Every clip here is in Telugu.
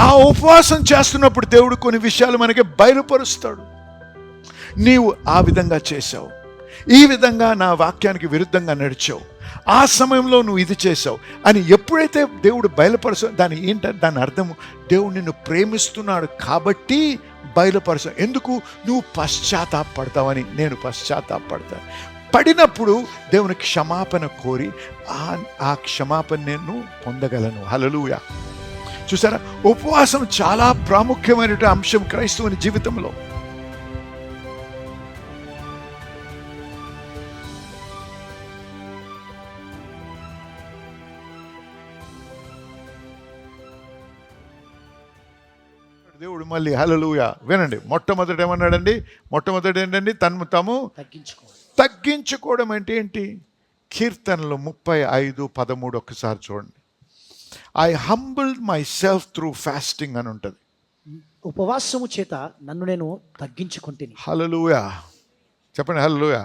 ఆ ఉపవాసం చేస్తున్నప్పుడు దేవుడు కొన్ని విషయాలు మనకి బయలుపరుస్తాడు. నీవు ఆ విధంగా చేశావు, ఈ విధంగా నా వాక్యానికి విరుద్ధంగా నడిచావు, ఆ సమయంలో నువ్వు ఇది చేసావు అని ఎప్పుడైతే దేవుడు బయలుపరచ, దాని అర్థము దేవుడు నిన్ను ప్రేమిస్తున్నాడు కాబట్టి బయలుపరచు. ఎందుకు? నువ్వు పశ్చాత్తాపడతావని. నేను పశ్చాత్తాపడతాను. పడినప్పుడు దేవుని క్షమాపణ కోరి ఆ క్షమాపణ నేను పొందగలను. హల్లెలూయా. చూసారా, ఉపవాసం చాలా ప్రాముఖ్యమైన అంశం క్రైస్తవుని జీవితంలో. దేవుడు మళ్ళీ హల్లెలూయా వినండి, మొట్టమొదటి ఏమన్నాడండి? మొట్టమొదటి ఏంటండి? తను తాము తగ్గించుకోవడం అంటే ఏంటి? కీర్తనలు 35:13 ఒక్కసారి చూడండి. I humbled my self through fasting అని ఉంటుంది. ఉపవాసము చేత నన్ను నేను తగ్గించుకుంటుని. హల్లెలూయా చెప్పండి, హల్లెలూయా.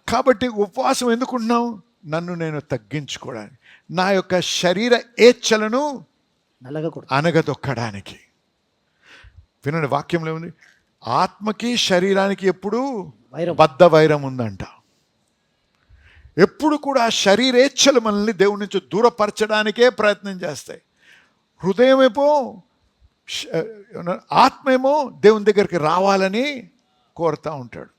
కాబట్టి ఉపవాసం ఎందుకున్నాం? నన్ను నేను తగ్గించుకోవడానికి, నా యొక్క శరీర ఏచ్ఛలను అనగదొక్కడానికి. వినండి, వాక్యంలో ఉంది, ఆత్మకి శరీరానికి ఎప్పుడు బద్ధ వైరం ఉందంట. ఎప్పుడు కూడా శరీరేచ్ఛలు మనల్ని దేవుడి నుంచి దూరపరచడానికే ప్రయత్నం చేస్తాయి. హృదయం ఏమో, ఆత్మేమో దేవుని దగ్గరికి రావాలని కోరుతూ ఉంటాడు.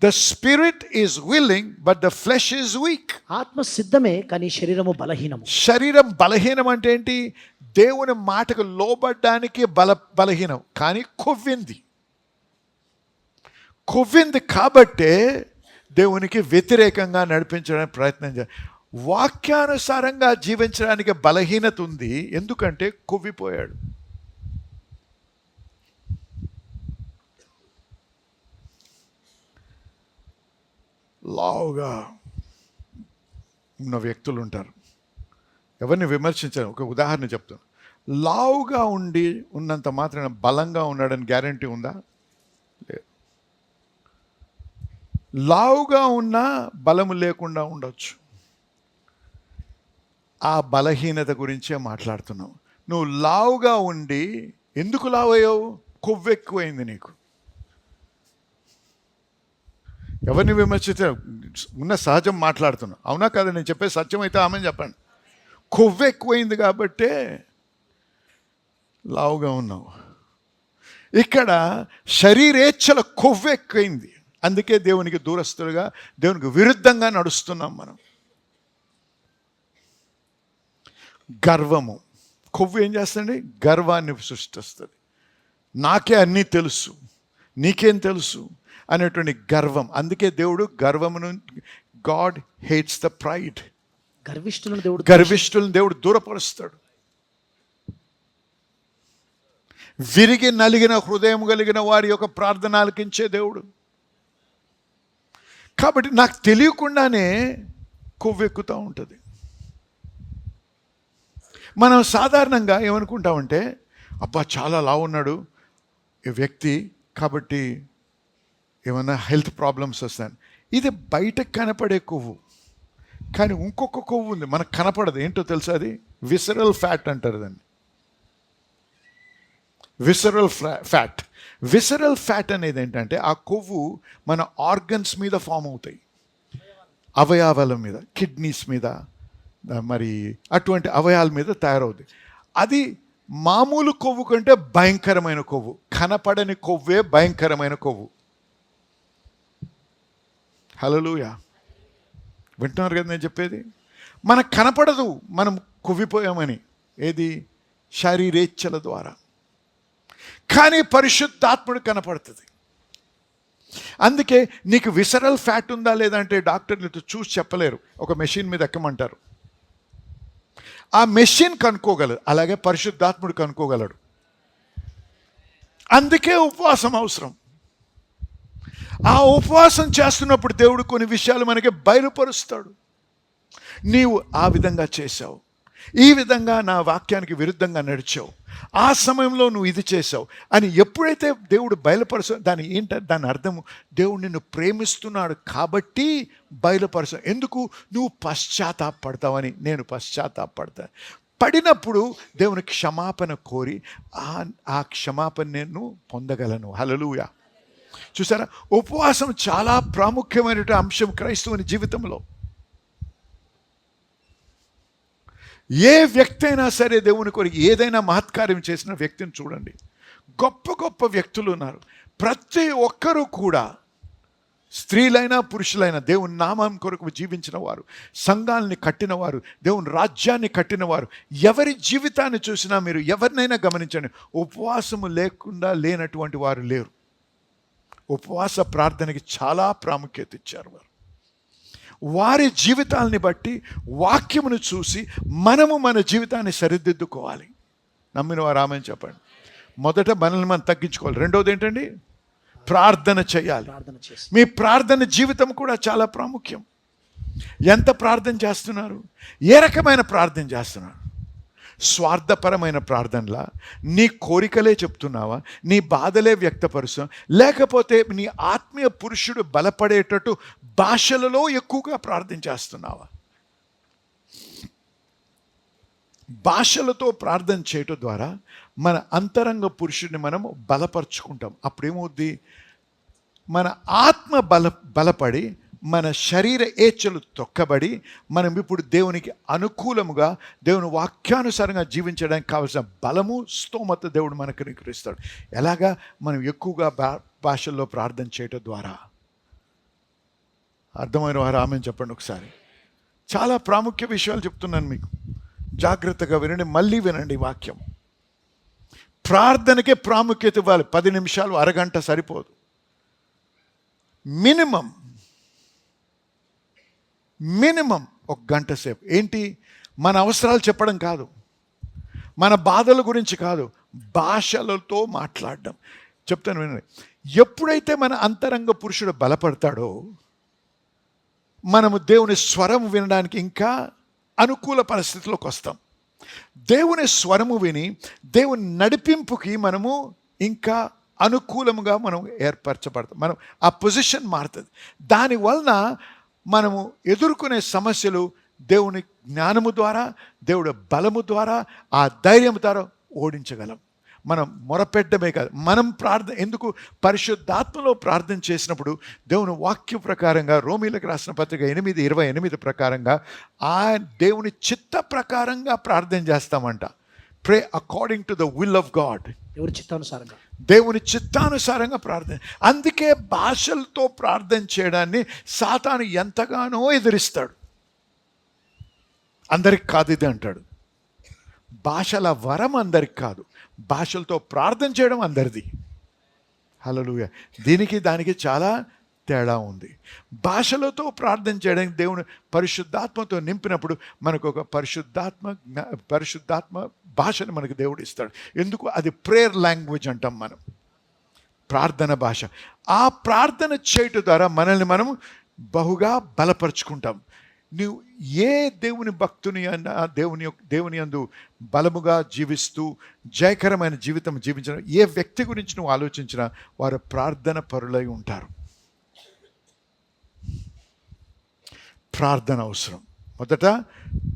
The spirit is willing but the flesh is week. ఆత్మ సిద్ధమే కానీ శరీరము బలహీనము. శరీరం బలహీనం అంటే ఏంటి? దేవుని మాటకు లోబడ్డానికి బలహీనం, కానీ కొవ్వింది కాబట్టే దేవునికి వ్యతిరేకంగా నడిపించడానికి ప్రయత్నం చేయాలి. వాక్యానుసారంగా జీవించడానికి బలహీనత ఉంది, ఎందుకంటే కొవ్విపోయాడు. లావుగా ఉన్న వ్యక్తులు ఉంటారు, ఎవరిని విమర్శించారు. ఒక ఉదాహరణ చెప్తాను. లావుగా ఉండి ఉన్నంత మాత్రాన బలంగా ఉన్నాడని గ్యారంటీ ఉందా? లేదు. లావుగా ఉన్నా బలము లేకుండా ఉండొచ్చు. ఆ బలహీనత గురించే మాట్లాడుతున్నావు. నువ్వు లావుగా ఉండి ఎందుకు లావయ్యావు? కొవ్వెక్కువైంది నీకు. ఎవరిని విమర్శించారు? ఉన్న సహజం మాట్లాడుతున్నావు, అవునా కదా? నేను చెప్పే సత్యం అయితే ఆమెను చెప్పండి. కొవ్వెక్కువైంది కాబట్టే లావుగా ఉన్నావు. ఇక్కడ శరీరేచ్ఛల కొవ్వెక్కువైంది, అందుకే దేవునికి దూరస్తులుగా, దేవునికి విరుద్ధంగా నడుస్తున్నాం మనం. గర్వము, కొవ్వు ఏం చేస్తుంది? గర్వాన్ని సృష్టిస్తుంది. నాకే అన్నీ తెలుసు, నీకేం తెలుసు అనేటువంటి గర్వం. అందుకే దేవుడు గర్వమును, గాడ్ హేట్స్ ద ప్రైడ్. గర్విష్ఠులను దేవుడు దూరపరుస్తాడు. విరిగి నలిగిన హృదయం కలిగిన వారి యొక్క ప్రార్థన ఆలకించే దేవుడు. కాబట్టి నాకు తెలియకుండానే కొవ్వెక్కుతూ ఉంటుంది. మనం సాధారణంగా ఏమనుకుంటామంటే, అబ్బా చాలా లావు ఉన్నాడు ఈ వ్యక్తి, కాబట్టి ఏమైనా హెల్త్ ప్రాబ్లమ్స్ వస్తాయి. ఇది బయటకు కనపడే కొవ్వు, కానీ ఇంకొక కొవ్వు ఉంది మనకు కనపడదు. ఏంటో తెలుసా? అది విసరల్ ఫ్యాట్ అంటారు దాన్ని. విసరల్ ఫ్యాట్ అనేది ఏంటంటే, ఆ కొవ్వు మన ఆర్గన్స్ మీద ఫామ్ అవుతాయి, అవయవాల మీద, కిడ్నీస్ మీద, మరి అటువంటి అవయవాల మీద తయారవుతాయి. అది మామూలు కొవ్వు కంటే భయంకరమైన కొవ్వు. కనపడని కొవ్వే భయంకరమైన కొవ్వు. హల్లెలూయా వింటున్నారు కదా నేను చెప్పేది? మనకు కనపడదు మనం కొవ్విపోయామని, ఏది? శరీరేచ్ఛల ద్వారా. కానీ పరిశుద్ధాత్ముడు కనపడుతుంది. అందుకే నీకు విసరల్ ఫ్యాట్ ఉందా లేదంటే డాక్టర్లు చూసి చెప్పలేరు, ఒక మెషిన్ మీద ఎక్కమంటారు. ఆ మెషిన్ కనుక్కోగలదు, అలాగే పరిశుద్ధాత్ముడు కనుక్కోగలడు. అందుకే ఉపవాసం అవసరం. ఆ ఉపవాసం చేస్తున్నప్పుడు దేవుడు కొన్ని విషయాలు మనకి బయలుపరుస్తాడు. నీవు ఆ విధంగా చేశావు, ఈ విధంగా నా వాక్యానికి విరుద్ధంగా నడిచావు, ఆ సమయంలో నువ్వు ఇది చేసావు అని ఎప్పుడైతే దేవుడు బయలుపరచ, దాని అర్థము దేవుడు నిన్ను ప్రేమిస్తున్నాడు కాబట్టి బయలుపరచ. ఎందుకు? నువ్వు పశ్చాత్తాపడతావని. నేను పశ్చాత్తాపడతాను. పడినప్పుడు దేవుని క్షమాపణ కోరి ఆ క్షమాపణ నేను పొందగలను. హల్లెలూయా. చూసారా, ఉపవాసం చాలా ప్రాముఖ్యమైన అంశం క్రైస్తవుని జీవితంలో. ఏ వ్యక్తి అయినా సరే దేవుని కొరకు ఏదైనా మహత్కార్యం చేసిన వ్యక్తిని చూడండి. గొప్ప గొప్ప వ్యక్తులు ఉన్నారు. ప్రతి ఒక్కరూ కూడా, స్త్రీలైనా పురుషులైనా, దేవుని నామం కొరకు జీవించిన వారు, సంఘాలని కట్టిన వారు, దేవుని రాజ్యాన్ని కట్టిన వారు, ఎవరి జీవితాన్ని చూసినా మీరు ఎవరినైనా గమనించండి, ఉపవాసము లేకుండా లేనటువంటి వారు లేరు. ఉపవాస ప్రార్థనకి చాలా ప్రాముఖ్యత ఇచ్చారు వారు. వారి జీవితాలని బట్టి వాక్యమును చూసి మనము మన జీవితాన్ని సరిదిద్దుకోవాలి. నమ్మిన వారు ఆమేన్ చెప్పండి. మొదట మనల్ని మనం తగ్గించుకోవాలి. రెండోది ఏంటండి? ప్రార్థన చేయాలి. మీ ప్రార్థన జీవితం కూడా చాలా ప్రాముఖ్యం. ఎంత ప్రార్థన చేస్తున్నారు? ఏ రకమైన ప్రార్థన చేస్తున్నారు? స్వార్థపరమైన ప్రార్థనలా, నీ కోరికలే చెప్తున్నావా, నీ బాధలే వ్యక్తపరుస్తావా, లేకపోతే నీ ఆత్మీయ పురుషుడు బలపడేటట్టు భాషలలో ఎక్కువగా ప్రార్థన చేస్తున్నావా? భాషలతో ప్రార్థన చేయటం ద్వారా మన అంతరంగ పురుషుడిని మనము బలపరుచుకుంటాం. అప్పుడేమవుద్ది? మన ఆత్మ బలపడి మన శరీర ఏచ్ఛలు తొక్కబడి మనం ఇప్పుడు దేవునికి అనుకూలముగా, దేవుని వాక్యానుసారంగా జీవించడానికి కావలసిన బలము, స్తోమత దేవుడు మనకు అనుగ్రహిస్తాడు. ఎలాగా? మనం ఎక్కువగా భాషల్లో ప్రార్థన చేయటం ద్వారా. అర్థమైన వారు ఆమేన్ చెప్పండి ఒకసారి. చాలా ప్రాముఖ్య విషయాలు చెప్తున్నాను మీకు, జాగ్రత్తగా వినండి, మళ్ళీ వినండి వాక్యం. ప్రార్థనకే ప్రాముఖ్యత ఇవ్వాలి. 10 నిమిషాలు, అరగంట సరిపోదు. మినిమం 1 గంట సేపు. ఏంటి? మన అవసరాలు చెప్పడం కాదు, మన బాధల గురించి కాదు, భాషలతో మాట్లాడడం. చెప్తాను వినండి. ఎప్పుడైతే మన అంతరంగ పురుషుడు బలపడతాడో మనము దేవుని స్వరం వినడానికి ఇంకా అనుకూల పరిస్థితిలోకి వస్తాం. దేవుని స్వరము విని దేవుని నడిపింపుకి మనము ఇంకా అనుకూలముగా మనం ఏర్పరచబడతాం. మనం ఆ పొజిషన్ మారుతుంది. దానివలన మనము ఎదుర్కొనే సమస్యలు దేవుని జ్ఞానము ద్వారా, దేవుడి బలము ద్వారా, ఆ ధైర్యం ద్వారా ఓడించగలం. మనం మొరపెట్టడమే కాదు, మనం ఎందుకు పరిశుద్ధాత్మలో ప్రార్థన చేసినప్పుడు దేవుని వాక్య ప్రకారంగా, రోమీలకు రాసిన పత్రిక 8:28 ప్రకారంగా ఆ దేవుని చిత్త ప్రకారంగా ప్రార్థన చేస్తామంట. Pray according to the will of God. దేవుని చిత్తానుసారంగా ప్రార్థన. అందుకే భాషలతో ప్రార్థన చేయడాన్ని సాతాను ఎంతగానో ఎదిరిస్తాడు. అందరికి కాదు ఇది అంటాడు. భాషల వరం అందరికి కాదు, భాషలతో ప్రార్థన చేయడం అందరిది. హల్లెలూయా. దీనికి దానికి చాలా తేడా ఉంది. భాషలతో ప్రార్థన చేయడానికి దేవుని పరిశుద్ధాత్మతో నింపినప్పుడు మనకు ఒక పరిశుద్ధాత్మ భాషను మనకు దేవుడు ఇస్తాడు. ఎందుకు? అది ప్రేయర్ లాంగ్వేజ్ అంటాం మనం, ప్రార్థన భాష. ఆ ప్రార్థన చేయటం ద్వారా మనల్ని మనం బహుగా బలపరుచుకుంటాం. నువ్వు ఏ దేవుని భక్తుని అన్నా, దేవుని యందు బలముగా జీవిస్తూ జయకరమైన జీవితం జీవించిన ఏ వ్యక్తి గురించి నువ్వు ఆలోచించినా వారు ప్రార్థన పరులై ఉంటారు. ప్రార్థన అవసరం. మొదట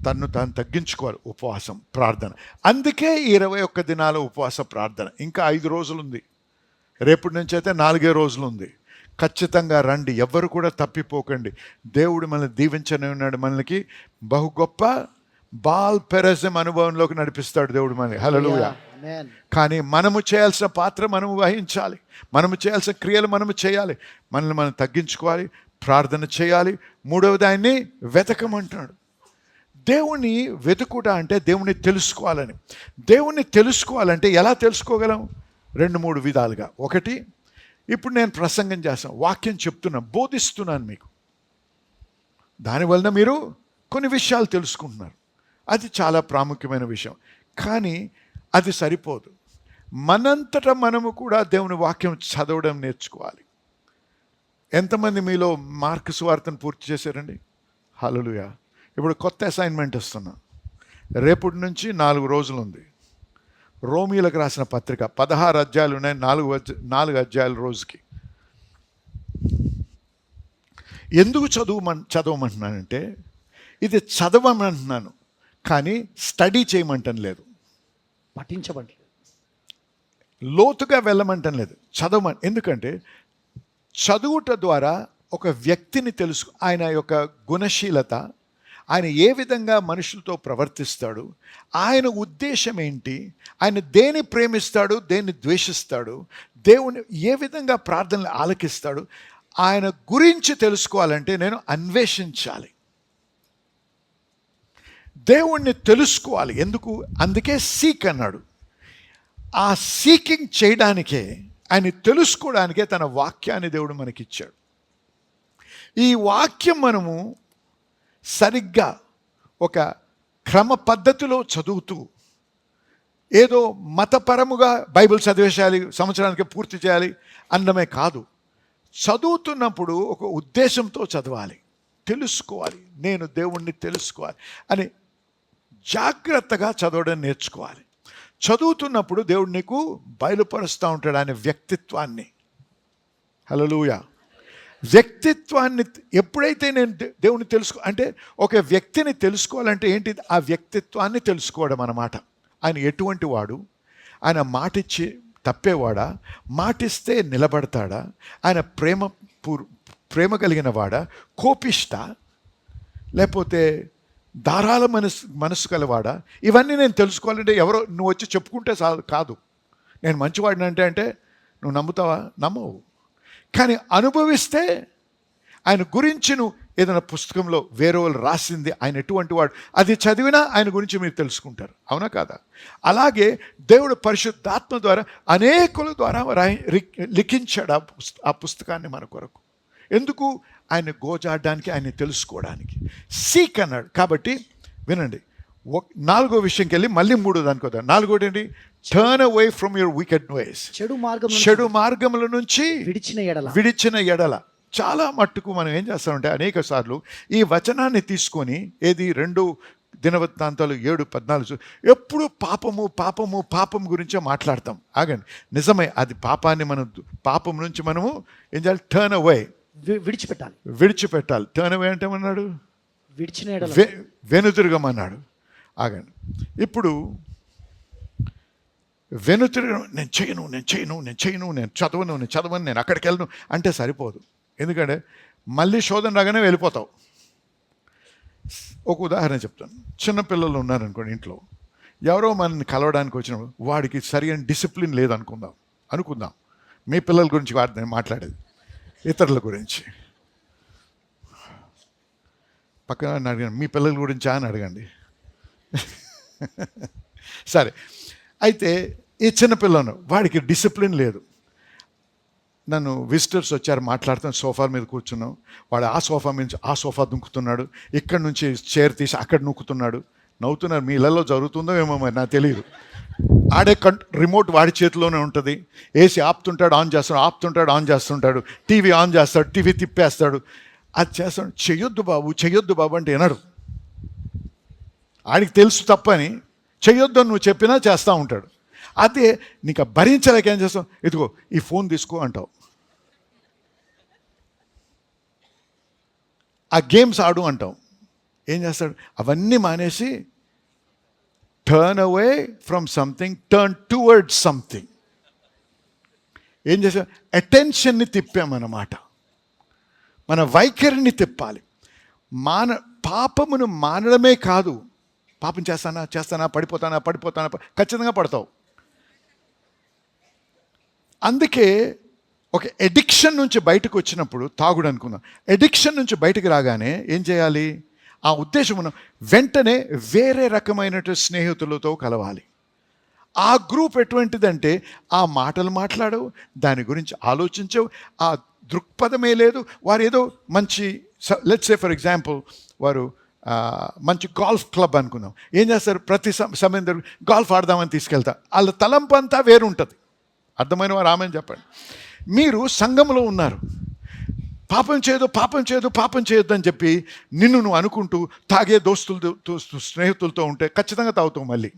తన్ను తాను తగ్గించుకోవాలి. ఉపవాసం, ప్రార్థన. అందుకే 21 దినాల ఉపవాస ప్రార్థన. ఇంకా 5 రోజులు ఉంది. రేపటి నుంచి అయితే 4 రోజులు ఉంది. ఖచ్చితంగా రండి, ఎవ్వరు కూడా తప్పిపోకండి. దేవుడు మనల్ని దీవించని ఉన్నాడు. మనకి బహు గొప్ప బాల్ పెరజం అనుభవంలోకి నడిపిస్తాడు దేవుడు మనల్ని. హల్లెలూయా. కానీ మనము చేయాల్సిన పాత్ర మనము వహించాలి. మనము చేయాల్సిన క్రియలు మనము చేయాలి. మనల్ని మనం తగ్గించుకోవాలి, ప్రార్థన చేయాలి. మూడవది ఆయన్ని వెతకమంటాడు. దేవుణ్ణి వెతుకుట అంటే దేవుణ్ణి తెలుసుకోవాలని. దేవుణ్ణి తెలుసుకోవాలంటే ఎలా తెలుసుకోగలం? 2-3 విధాలుగా. ఒకటి, ఇప్పుడు నేను ప్రసంగం చేస్తాను, వాక్యం చెప్తున్నాను, బోధిస్తున్నాను మీకు. దానివలన మీరు కొన్ని విషయాలు తెలుసుకుంటున్నారు. అది చాలా ప్రాముఖ్యమైన విషయం. కానీ అది సరిపోదు. మనంతటా మనము కూడా దేవుని వాక్యం చదవడం నేర్చుకోవాలి. ఎంతమంది మీలో మార్కు సువార్తను పూర్తి చేశారండి? హల్లెలూయా. ఇప్పుడు కొత్త అసైన్మెంట్ ఇస్తున్నా. రేపటి నుంచి 4 రోజులు ఉంది. రోమీలకు రాసిన పత్రిక 16 అధ్యాయాలు ఉన్నాయి. 4 అధ్యాయాలు రోజుకి. ఎందుకు చదవమంటున్నానంటే ఇది చదవమంటున్నాను, కానీ స్టడీ చేయమంటం లేదు, పఠించబడలేదు. లోతుగా వెళ్ళమంటం లేదు, చదవమని. ఎందుకంటే చదువుట ద్వారా ఒక వ్యక్తిని ఆయన యొక్క గుణశీలత, ఆయన ఏ విధంగా మనుషులతో ప్రవర్తిస్తాడు, ఆయన ఉద్దేశం ఏంటి, ఆయన దేని ప్రేమిస్తాడు, దేన్ని ద్వేషిస్తాడు, దేవుని ఏ విధంగా ప్రార్థనలు ఆలకిస్తాడు, ఆయన గురించి తెలుసుకోవాలంటే నేను అన్వేషించాలి, దేవుణ్ణి తెలుసుకోవాలి. ఎందుకు? అందుకే సీక్ అన్నాడు. ఆ సీకింగ్ చేయడానికే, ఆయన తెలుసుకోవడానికే తన వాక్యాన్ని దేవుడు మనకిచ్చాడు. ఈ వాక్యం మనము సరిగ్గా ఒక క్రమ పద్ధతిలో చదువుతూ, ఏదో మతపరముగా బైబిల్ చదివేసేయాలి, సంవత్సరానికి పూర్తి చేయాలి అన్నమే కాదు. చదువుతున్నప్పుడు ఒక ఉద్దేశంతో చదవాలి, తెలుసుకోవాలి, నేను దేవుణ్ణి తెలుసుకోవాలి అని జాగ్రత్తగా చదవడం నేర్చుకోవాలి. చదువుతున్నప్పుడు దేవుడు నీకు బయలుపరుస్తూ ఉంటాడు ఆయన వ్యక్తిత్వాన్ని. హల్లెలూయా. వ్యక్తిత్వాన్ని ఎప్పుడైతే నేను దేవుని అంటే ఒక వ్యక్తిని తెలుసుకోవాలంటే ఏంటి? ఆ వ్యక్తిత్వాన్ని తెలుసుకోవడం అన్నమాట. ఆయన ఎటువంటి వాడు, ఆయన మాటిచ్చి తప్పేవాడా, మాటిస్తే నిలబడతాడా, ఆయన ప్రేమ కలిగిన వాడా, కోపిష్ట, లేకపోతే ధారాళ మనసు కలవాడా, ఇవన్నీ నేను తెలుసుకోవాలంటే ఎవరో నువ్వు వచ్చి చెప్పుకుంటే కాదు. నేను మంచివాడిని అంటే నువ్వు నమ్ముతావా? నమ్మవు. కానీ అనుభవిస్తే ఆయన గురించి నువ్వు ఏదైనా పుస్తకంలో వేరే వాళ్ళు రాసింది, ఆయన ఎటువంటి వాడు, అది చదివినా ఆయన గురించి మీరు తెలుసుకుంటారు. అవునా కాదా? అలాగే దేవుడు పరిశుద్ధాత్మ ద్వారా అనేకుల ద్వారా లిఖించాడు ఆ పుస్తకాన్ని మన కొరకు. ఎందుకు? ఆయన గోజాడడానికి, ఆయన తెలుసుకోవడానికి. సీక్ అన్నాడు. కాబట్టి వినండి, 4వ విషయంకి వెళ్ళి మళ్ళీ 3వ దానికి వద్దాం. 4వది ఏంటి? Turn away from your wicked ways. చెడు మార్గముల నుంచి విడిచిన ఎడల. చాలా మట్టుకు మనం ఏం చేస్తామంటే అనేక సార్లు ఈ వచనాన్ని తీసుకొని, ఏది 2 దినవృత్తాంతాలు 7:14, ఎప్పుడు పాపం గురించే మాట్లాడతాం. ఆగండి, నిజమే, అది పాపం నుంచి మనము ఏం చేయాలి? టర్న్ అవే, విడిచిపెట్టాలి. టర్న్ అవే అంటే ఏమన్నాడు? వెనుతిరగమన్నాడు. ఆగండి, ఇప్పుడు వెనుతిరగడం, నేను చేయను, నేను చదవను, నేను అక్కడికి వెళ్ళను అంటే సరిపోదు. ఎందుకంటే మళ్ళీ శోధన రాగానే వెళ్ళిపోతావు. ఒక ఉదాహరణ చెప్తాను. చిన్నపిల్లలు ఉన్నారనుకోండి ఇంట్లో, ఎవరో మనల్ని కలవడానికి వచ్చినప్పుడు వాడికి సరైన డిసిప్లిన్ అనుకుందాం. మీ పిల్లల గురించి నేను మాట్లాడేది, ఇతరుల గురించి. పక్కన అడిగాను, మీ పిల్లల గురించా అని అడగండి. సరే, అయితే ఈ చిన్నపిల్లను వాడికి డిసిప్లిన్ లేదు. నన్ను విజిటర్స్ వచ్చారు, మాట్లాడుతాను, సోఫా మీద కూర్చున్నాం, వాడు ఆ సోఫా మీద ఆ సోఫా దుంకుతున్నాడు, ఇక్కడ నుంచి చైర్ తీసి అక్కడ నూకుతున్నాడు. నవ్వుతున్నారు. మీ ఇళ్ళల్లో జరుగుతుందో ఏమో మరి నాకు తెలియదు. ఆడే రిమోట్ వాడి చేతిలోనే ఉంటుంది. ఏసీ ఆపుతుంటాడు, ఆన్ చేస్తుంటాడు, టీవీ ఆన్ చేస్తాడు, టీవీ తిప్పేస్తాడు, అది చేస్తాడు. చెయ్యొద్దు బాబు అంటే వినడు. ఆడికి తెలుసు తప్పని, చెయ్యొద్దు అని నువ్వు చెప్పినా చేస్తూ ఉంటాడు. అదే నీకు భరించలేక ఏం చేస్తావు? ఇదిగో ఈ ఫోన్ తీసుకో అంటావు, ఆ గేమ్స్ ఆడు అంటావు. ఏం చేస్తాడు? అవన్నీ మానేసి turn away from something, turn towards something. ఏం చేసాం? అటెన్షన్ని తిప్పామన్నమాట. మన వైఖరిని తిప్పాలి. పాపమును మానడమే కాదు, పాపం చేస్తానా పడిపోతానా, ఖచ్చితంగా పడతావు. అందుకే ఒక ఎడిక్షన్ నుంచి బయటకు వచ్చినప్పుడు, తాగుడు అనుకుందాం, ఎడిక్షన్ నుంచి బయటకు రాగానే ఏం చేయాలి? ఆ ఉద్దేశం వెంటనే వేరే రకమైనటువంటి స్నేహితులతో కలవాలి. ఆ గ్రూప్ ఎటువంటిదంటే ఆ మాటలు మాట్లాడవు, దాని గురించి ఆలోచించవు, ఆ దృక్పథమే లేదు. వారు ఏదో మంచి, లెట్స్ సే ఫర్ ఎగ్జాంపుల్, వారు మంచి గాల్ఫ్ క్లబ్ అనుకుందాం. ఏం చేస్తారు? ప్రతి సమయం గాల్ఫ్ ఆడదామని తీసుకెళ్తారు. వాళ్ళ తలంపు అంతా వేరుంటుంది. అర్థమైన వారు ఆమెను చెప్పండి. మీరు సంఘంలో ఉన్నారు, పాపం చేయొద్దు అని చెప్పి నువ్వు అనుకుంటూ తాగే స్నేహితులతో ఉంటే ఖచ్చితంగా తాగుతావు. మళ్ళీ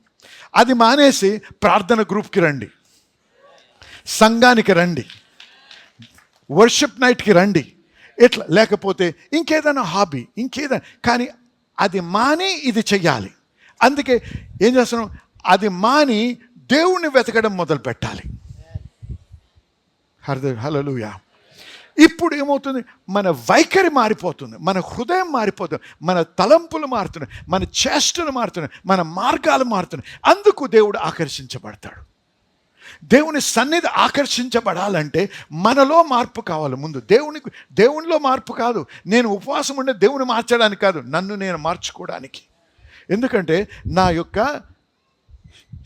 అది మానేసి ప్రార్థన గ్రూప్కి రండి, సంఘానికి రండి, వర్షిప్ నైట్కి రండి. ఎట్లా? లేకపోతే ఇంకేదైనా హాబీ, కానీ అది మాని ఇది చెయ్యాలి. అందుకే ఏం చేస్తున్నాం, అది మాని దేవుణ్ణి వెతకడం మొదలు పెట్టాలి. హల్లెలూయా. ఇప్పుడు ఏమవుతుంది, మన వైఖరి మారిపోతుంది, మన హృదయం మారిపోతుంది, మన తలంపులు మారుతున్నాయి, మన చేష్టలు మారుతున్నాయి, మన మార్గాలు మారుతున్నాయి. అందుకు దేవుడు ఆకర్షించబడతాడు. దేవుని సన్నిధి ఆకర్షించబడాలంటే మనలో మార్పు కావాలి. ముందు దేవునిలో మార్పు కాదు, నేను ఉపవాసం ఉండే దేవుని మార్చడానికి కాదు, నన్ను నేను మార్చుకోవడానికి. ఎందుకంటే నా యొక్క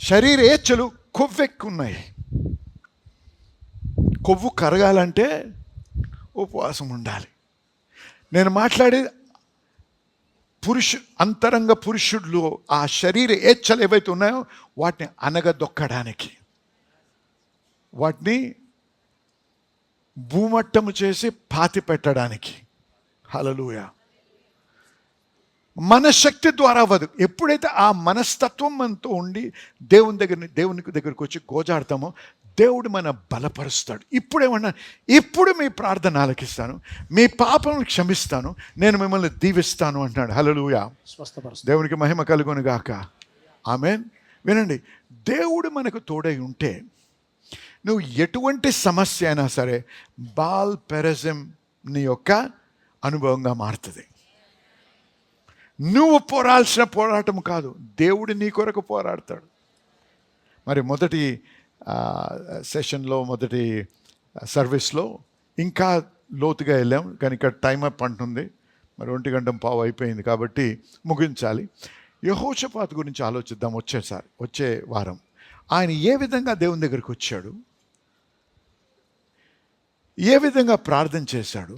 శరీరేచ్ఛలు కొవ్వెక్కున్నాయి. కొవ్వు కరగాలంటే ఉపవాసం ఉండాలి. నేను మాట్లాడే అంతరంగ పురుషుడిలో ఆ శరీర ఏచ్ఛలు ఏవైతే ఉన్నాయో వాటిని అనగదొక్కడానికి, వాటిని భూమట్టము చేసి పాతి పెట్టడానికి. హల్లెలూయా. మన శక్తి ద్వారా అవ్వదు. ఎప్పుడైతే ఆ మనస్తత్వం మనతో ఉండి దేవునికి దగ్గరికి వచ్చి గోజాడతామో దేవుడు మన బలపరుస్తాడు. ఇప్పుడేమన్నా, ఇప్పుడు మీ ప్రార్థన ఆలకిస్తాను, మీ పాపలను క్షమిస్తాను, నేను మిమ్మల్ని దీవిస్తాను అంటున్నాడు. హల్లెలూయా. స్వస్థపరుస్తాడు. దేవునికి మహిమ కలుగును గాక. ఆమేన్. వినండి, దేవుడు మనకు తోడై ఉంటే నువ్వు ఎటువంటి సమస్య అయినా సరే బాల్ పెరజం నీ యొక్క అనుభవంగా మారుతుంది. నువ్వు పోరాల్సిన పోరాటం కాదు, దేవుడు నీ కొరకు పోరాడతాడు. మరి మొదటి సెషన్లో, మొదటి సర్వీస్లో ఇంకా లోతుగా వెళ్ళాం, కానీ ఇక్కడ టైం అప్ అంటుంది. మరి 1:15 అయిపోయింది కాబట్టి ముగించాలి. యెహోషాపాతు గురించి ఆలోచిద్దాం వచ్చే వారం. ఆయన ఏ విధంగా దేవుని దగ్గరికి వచ్చాడు, ఏ విధంగా ప్రార్థన చేశాడు,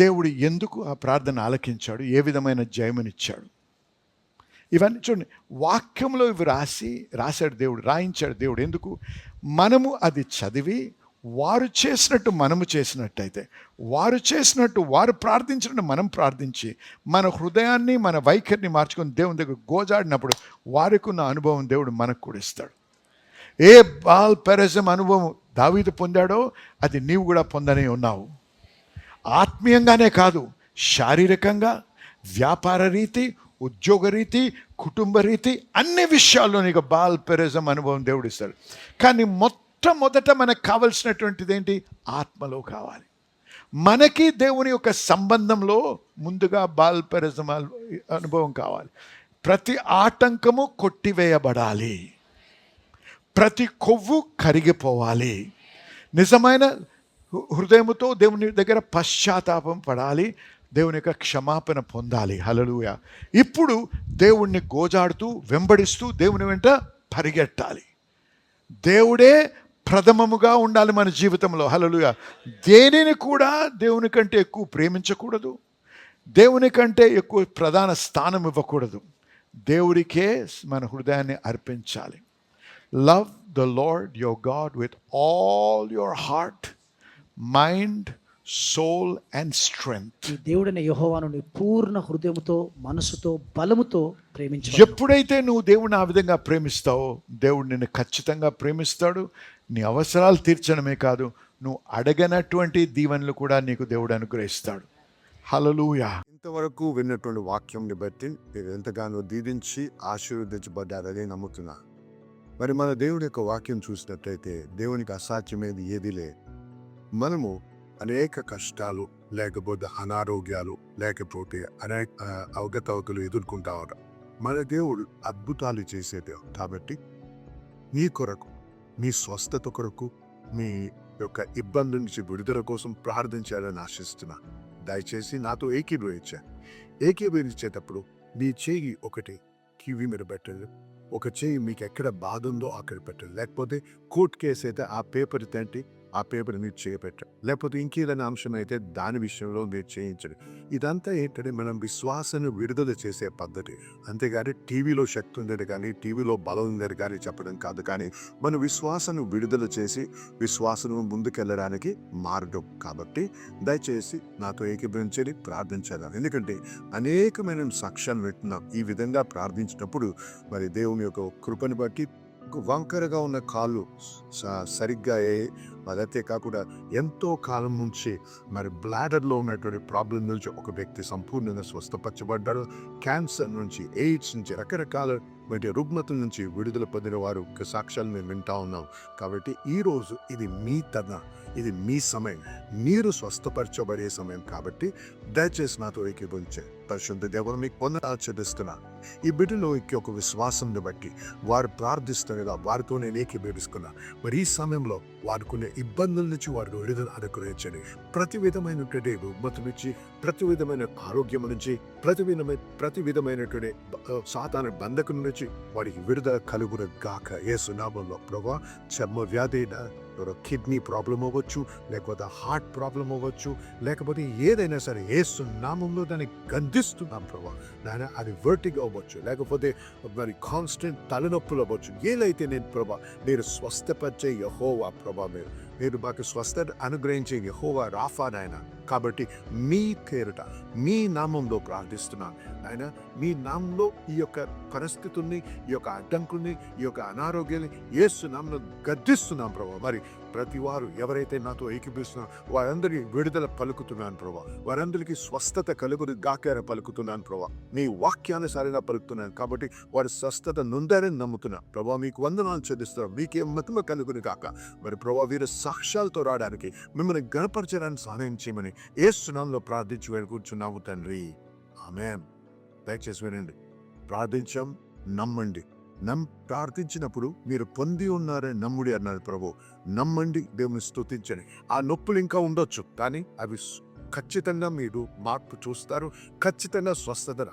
దేవుడు ఎందుకు ఆ ప్రార్థన ఆలకించాడు, ఏ విధమైన జయమనిచ్చాడు, ఇవన్నీ చూడండి. వాక్యంలో ఇవి రాశాడు దేవుడు, రాయించాడు దేవుడు. ఎందుకు? మనము అది చదివి వారు చేసినట్టు మనము చేసినట్టయితే, వారు చేసినట్టు వారు ప్రార్థించినట్టు మనం ప్రార్థించి మన హృదయాన్ని మన వైఖరిని మార్చుకొని దేవుని దగ్గర గోజాడినప్పుడు వారికి ఉన్న అనుభవం దేవుడు మనకు కూడా ఇస్తాడు. ఏ బాల్ పెరజం అనుభవం దావీదు పొందాడో అది నీవు కూడా పొందనే ఉన్నావు. ఆత్మీయంగానే కాదు, శారీరకంగా, వ్యాపార రీతి, ఉద్యోగ రీతి, కుటుంబ రీతి, అన్ని విషయాల్లో నీకు బాల్ పెరజం అనుభవం దేవుడు ఇస్తాడు. కానీ మొట్టమొదట మనకు కావలసినటువంటిది ఏంటి? ఆత్మలో కావాలి. మనకి దేవుని యొక్క సంబంధంలో ముందుగా బాల్ పెరజం అనుభవం కావాలి. ప్రతి ఆటంకము కొట్టివేయబడాలి, ప్రతి కొవ్వు కరిగిపోవాలి, నిజమైన హృదయముతో దేవుని దగ్గర పశ్చాత్తాపం పడాలి, దేవుని యొక్క క్షమాపణ పొందాలి. హల్లెలూయా. ఇప్పుడు దేవుణ్ణి గోజాడుతూ వెంబడిస్తూ దేవుని వెంట పరిగెట్టాలి. దేవుడే ప్రథమముగా ఉండాలి మన జీవితంలో. హల్లెలూయా. దేనిని కూడా దేవుని కంటే ఎక్కువ ప్రేమించకూడదు, దేవుని కంటే ఎక్కువ ప్రధాన స్థానం ఇవ్వకూడదు. దేవుడికే మన హృదయాన్ని అర్పించాలి. Love the Lord your God with all your heart, mind, soul and strength. దేవుడైన యెహోవాను నీ పూర్ణ హృదయముతో, మనసుతో, బలముతో ప్రేమించు. ఎప్పుడైతే నువ్వు దేవుడిని ఆ విధంగా ప్రేమిస్తావో దేవుడు నిన్ను ఖచ్చితంగా ప్రేమిస్తాడు. నీ అవసరాలు తీర్చడమే కాదు, నువ్వు అడగనటువంటి దీవెనలు కూడా నీకు దేవుడు అనుగ్రహిస్తాడు. హల్లెలూయా. ఇంతవరకు విన్నటువంటి వాక్యంని బట్టి మీరు ఎంతగానో దీవించి ఆశీర్వదించబడ్డారని నమ్ముతున్నా. మరి మన దేవుడి యొక్క వాక్యం చూసినట్లయితే దేవునికి అసాధ్యమేది ఏది లేదు. మనము అనేక కష్టాలు, లేకపోతే అనారోగ్యాలు, లేకపోతే అనేక అవగతవకలు ఎదుర్కొంటా ఉంటాం. మన దేవుడు అద్భుతాలు చేసే దేవుడు. కాబట్టి మీ కొరకు, మీ స్వస్థత కొరకు, మీ యొక్క ఇబ్బంది నుంచి విడుదల కోసం ప్రార్థించాలని ఆశిస్తున్నా. దయచేసి నాతో ఏకీభవించేటప్పుడు మీ చేయి ఒకటి కివి మీద పెట్టండి, ఒక చేయి మీకు ఎక్కడ బాధ ఉందో అక్కడ పెట్టండి. లేకపోతే కోర్టు కేసు అయితే ఆ పేపర్ తంటి ఆ పేపర్ మీరు చేయబెట్టండి. లేకపోతే ఇంకేదైనా అంశం అయితే దాని విషయంలో మీరు చేయించండి. ఇదంతా ఏంటంటే మనం విశ్వాసాన్ని విడుదల చేసే పద్ధతి. అంతేగాని టీవీలో శక్తి ఉందని కానీ, టీవీలో బలం ఉందని కానీ చెప్పడం కాదు. కానీ మన విశ్వాసాన్ని విడుదల చేసి విశ్వాసం ముందుకెళ్ళడానికి మార్గం. కాబట్టి దయచేసి నాతో ఏకీభవించని ప్రార్థించాలి. ఎందుకంటే అనేకమైన సాక్ష్యాలు వింటున్నాం. ఈ విధంగా ప్రార్థించినప్పుడు మరి దేవుని యొక్క కృపను బట్టి వంకరగా ఉన్న కాళ్ళు సరిగ్గా అదైతే కాకుండా ఎంతో కాలం నుంచి మరి బ్లాడర్లో ఉన్నటువంటి ప్రాబ్లం నుంచి ఒక వ్యక్తి సంపూర్ణంగా స్వస్థపరచబడ్డాడు. క్యాన్సర్ నుంచి, ఎయిడ్స్ నుంచి, రకరకాల మరి రుగ్మతల నుంచి విడుదల పొందిన వారు సాక్ష్యాలు మేము వింటా ఉన్నాం. కాబట్టి ఈరోజు ఇది మీ తన, ఇది మీ సమయం, మీరు స్వస్థపరచబడే సమయం. కాబట్టి దయచేసి నాతో ఏకీభవించే పరిశుద్ధ దేవుడు మీకు వందనాలు చెల్లిస్తున్నాను. ఈ బిడ్డలో ఒక విశ్వాసంని బట్టి వారు ప్రార్థిస్తున్నదా వారితో నేను ఏకీభవిస్తున్నాను. మరి ఈ సమయంలో వాడుకునే ఇబ్బందుల నుంచి వారికి విడుదల అనుగ్రహించండి. ప్రతి విధమైనటువంటి రుగ్మత నుంచి, ప్రతి విధమైన ఆరోగ్యం నుంచి, ప్రతి విధమైనటువంటి సాతాను బంధకం నుంచి వారికి విడుదల కలుగును గాక యేసు నామములో. ప్రభువా, చర్మ వ్యాధి, కిడ్నీ ప్రాబ్లం అవ్వచ్చు, లేకపోతే హార్ట్ ప్రాబ్లం అవ్వచ్చు, లేకపోతే ఏదైనా సరే యేసు నామంలో దాన్ని గద్దిస్తున్నాం ప్రభా. నాయన అది వర్టిగ్ అవ్వచ్చు, లేకపోతే మరి కాన్స్టెంట్ తలనొప్పులు అవ్వచ్చు, ఏదైతే నేను ప్రభా మీరు స్వస్థపరిచే యెహోవా ప్రభా, మీరు మాకు స్వస్థత అనుగ్రహించే యెహోవా రాఫా నాయన. కాబట్టి మీ పేరుట, మీ నామంలో ప్రార్థిస్తున్నాను ఆయన. మీ నామంలో ఈ యొక్క పరిస్థితుల్ని, ఈ యొక్క అడ్డంకుల్ని, ఈ యొక్క అనారోగ్యాన్ని యేసు నామంలో గద్దిస్తున్నాం ప్రభా. మరి ప్రతి వారు ఎవరైతే నాతో ఏకీపిస్తున్నారో వారందరికీ విడుదల పలుకుతున్నాను ప్రభా. వారందరికీ స్వస్థత కలుగును గాక పలుకుతున్నాను ప్రభా. నీ వాక్యానుసారంగా పలుకుతున్నాను. కాబట్టి వారి స్వస్థత నొందారని నమ్ముతున్నా ప్రభా. మీకు వందనాలు చెల్లిస్తున్నాం. మీకే మహిమ కలుగును గాక. మరి ప్రభా, వీరు సాక్ష్యాలతో రావడానికి, మిమ్మల్ని గణపరచడానికి సహాయం చేయమని యేసు నామములో ప్రార్థించి వేడుకుంటున్నాము తండ్రి. ఆమేన్. దయచేసి వినండి. ప్రార్థించాం, నమ్మండి. ప్రార్థించినప్పుడు మీరు పొంది ఉన్నారని నమ్ముడి అన్నారు ప్రభు. నమ్మండి, దేవుని స్తుతించండి. ఆ నొప్పులు ఇంకా ఉండొచ్చు, కానీ అవి ఖచ్చితంగా మీరు మార్పు చూస్తారు. ఖచ్చితంగా స్వస్థతను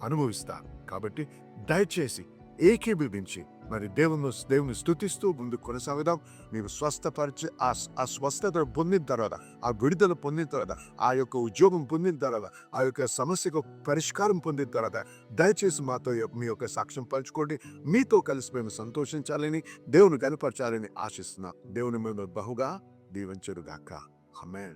అనుభవిస్తారు. కాబట్టి దయచేసి ఏకీభవించి మరి దేవుని స్తుతిస్తూ ముందు కొనసాగుదాం. మీరు స్వస్థపరిచి ఆ స్వస్థత పొందిన తర్వాత, ఆ విడుదల పొందిన తర్వాత, ఆ యొక్క ఉద్యోగం పొందిన తర్వాత, ఆ యొక్క సమస్యకు పరిష్కారం పొందిన తర్వాత దయచేసి మాతో మీ యొక్క సాక్ష్యం పంచుకోండి. మీతో కలిసి మేము సంతోషించాలని, దేవుని కనపరచాలని ఆశిస్తున్నాం. దేవుని మేము బహుగా దీవించుగాక. ఆమేన్.